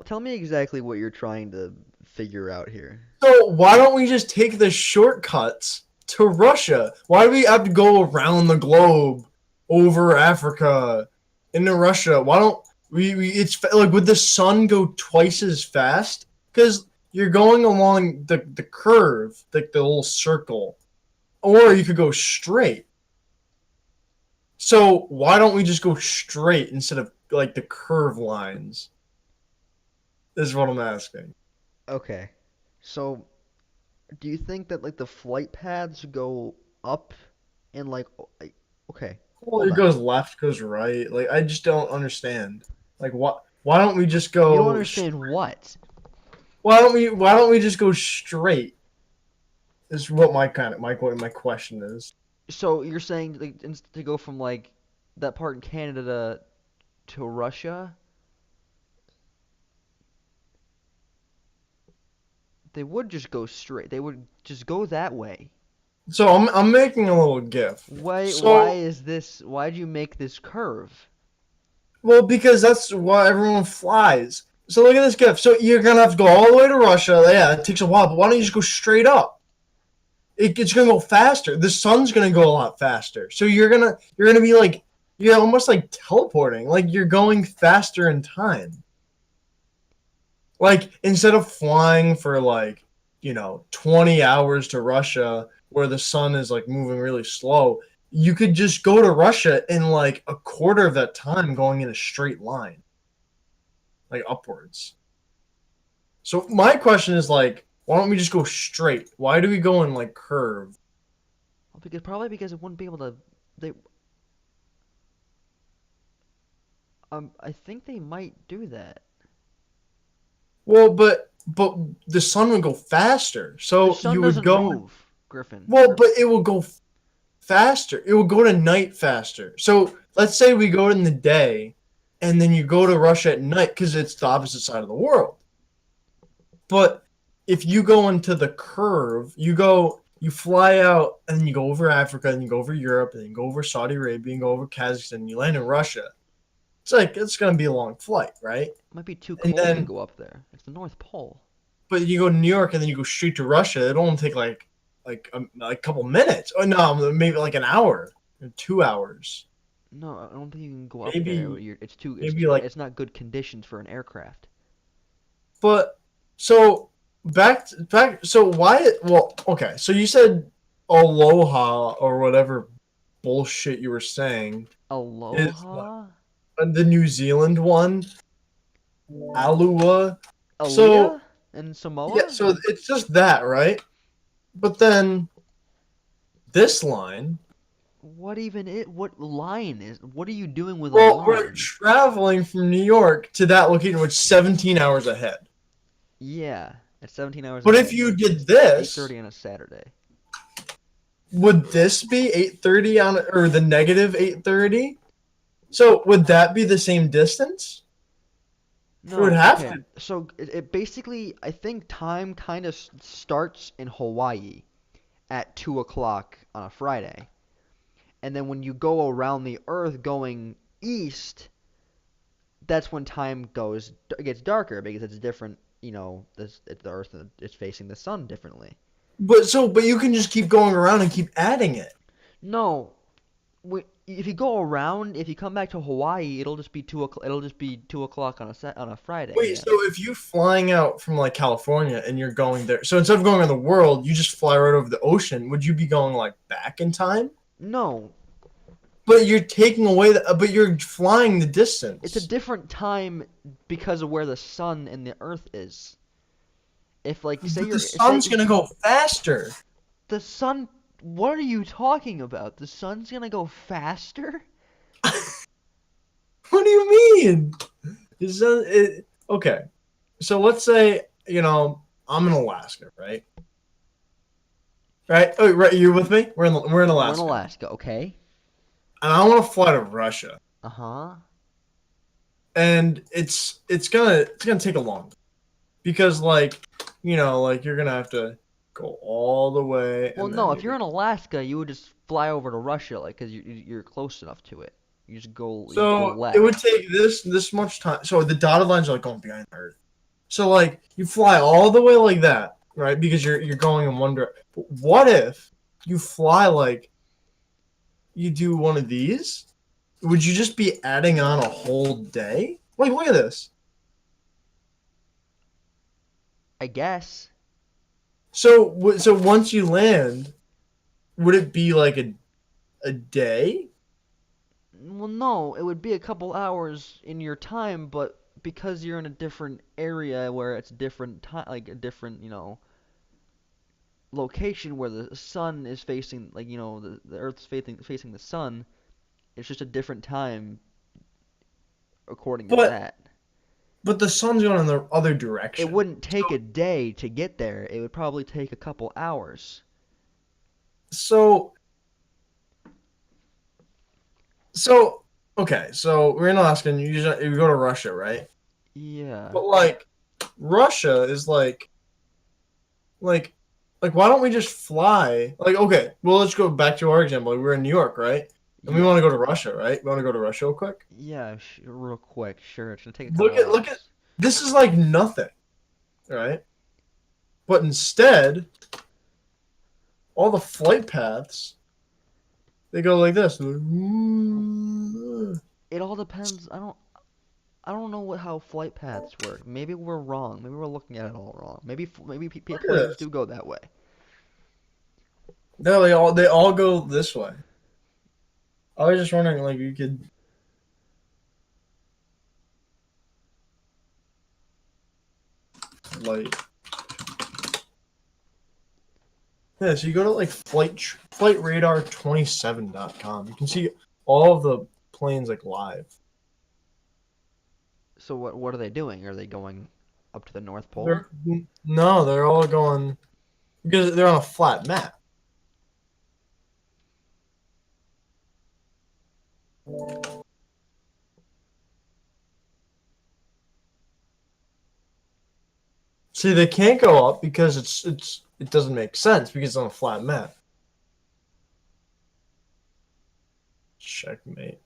Tell me exactly what you're trying to figure out here. So why don't we just take the shortcuts to Russia? Why do we have to go around the globe, over Africa, into Russia? Why don't we it's like, would the sun go twice as fast? Because you're going along the curve, like the little circle, or you could go straight. So why don't we just go straight instead of like the curve lines? Is what I'm asking. Okay. So, do you think that like the flight paths go up and okay, Well, hold it on. goes left, goes right. Like I just don't understand. Like what? Why don't we just You don't go? understand what? Why don't we? Why don't we just go straight? Is what my kind of my question is. So you're saying like to go from like that part in Canada to Russia, they would just go straight. They would just go that way. So I'm making a little gif. Why So is this? Why'd you make this curve? well, because that's why everyone flies. So look at this gif. So you're gonna have to go all the way to Russia. Yeah, it takes a while, but why don't you just go straight up? It's gonna go faster. The sun's gonna go a lot faster. So you're gonna be like you're almost like teleporting. Like you're going faster in time. Like instead of flying for like 20 hours to Russia where the sun is like moving really slow, you could just go to Russia in like a quarter of that time going in a straight line, like upwards. So my question is like, why don't we just go straight? Why do we go in like curve? Well, probably because it wouldn't be able to. They I think they might do that. Well, but the sun would go faster. The So sun you would doesn't go. move, Griffin. Well, but it will go faster. It will go to night faster. So let's say we go in the day, and then you go to Russia at night because it's the opposite side of the world. But if you go into the curve, you fly out, and then you go over Africa, and you go over Europe, and then you go over Saudi Arabia, and you go over Kazakhstan, and you land in Russia. It's like it's gonna be a long flight, right? It might be too And cold to then, go up there. It's the North Pole. but you go to New York, and then you go straight to Russia. It'll only take like a couple minutes. Oh no, maybe like an hour, 2 hours, No, I don't think you can go up there. maybe It's too. maybe like. It's not good conditions for an aircraft. But so back. So why? Well, okay. So you said aloha or whatever bullshit you were saying is Aloha, the New Zealand one, Alua. So Alita, and yeah, Samoa. so it's just that, right? But then this line. What even it? What line is? What are you doing with a Well, we're line? traveling from New York to that location, which is 17 hours ahead. Yeah, it's 17 hours But if ahead. you did It's this, 8:30 on a Saturday. would this be 8:30 on or the negative 8:30? So would that be the same distance? It would No, have okay. to. So it basically, I think time kind of starts in Hawaii at 2 o'clock on a Friday, and then when you go around the Earth going east, that's when time gets darker because it's different. The Earth is facing the sun differently. But you can just keep going around and keep adding it. No, if you go around, if you come back to Hawaii, it'll just be 2 o'clock on a Friday. Wait, Yeah. so if you flying out from like California and you're going there, so instead of going around the world, you just fly right over the ocean. Would you be going like back in time? No, But you're taking away but you're flying the it's a distance. different time because of where the sun and the Earth is. If like say But the you're say sun's gonna go faster. the sun, what are you talking about? The sun's gonna go faster? What do you mean? Okay? So let's say I'm in Alaska, right? Right? Oh, right. You with me? We're in We're in Alaska, Alaska, okay? and I want to fly to Russia, Uh-huh. and it's gonna take a long because like you're gonna have to go all the way, Well, and then no, if maybe. you're in Alaska, you would just fly over to Russia, like, 'cause you're close enough to it. You just go So it would left. take this much time. So the dotted lines are like going behind Earth. So like you fly all the way like that, right? Because you're going in one direction. But what if you fly like you do one of these? Would you just be adding on a whole day? Like look at this. I guess. So once you land, would it be like a day? Well, no, it would be a couple hours in your time, but because you're in a different area where it's different time, like a different, location where the sun is facing, like, the Earth's facing the sun, it's just a different time according to But that. but the sun's going in the other It direction. wouldn't take a day to get there. It would probably take a couple hours. So so okay, so we're in Alaska and you go to Russia, right? Yeah. But like Russia is like why don't we just fly? Like okay, well let's go back to our example. Like, we're in New York, right? And we Yeah. want to go to Russia, right? We want to go to Russia real quick. Yeah, real quick. Sure, it's gonna take a couple Look at hours. this is like nothing, right? But instead, all the flight paths they go like this. It all depends. I don't know how flight paths work. Maybe we're wrong. Maybe we're looking at it all wrong. Maybe Look at planes this. do go that way. No, they all go this way. I was just wondering, like, you could like, yeah. So you go to like flightradar27.com. You can see all of the planes like live. So what are they doing? Are they going up to the North Pole? They're no, they're all going because they're on a flat map. See, they can't go up because it doesn't make sense because it's on a flat map. Checkmate.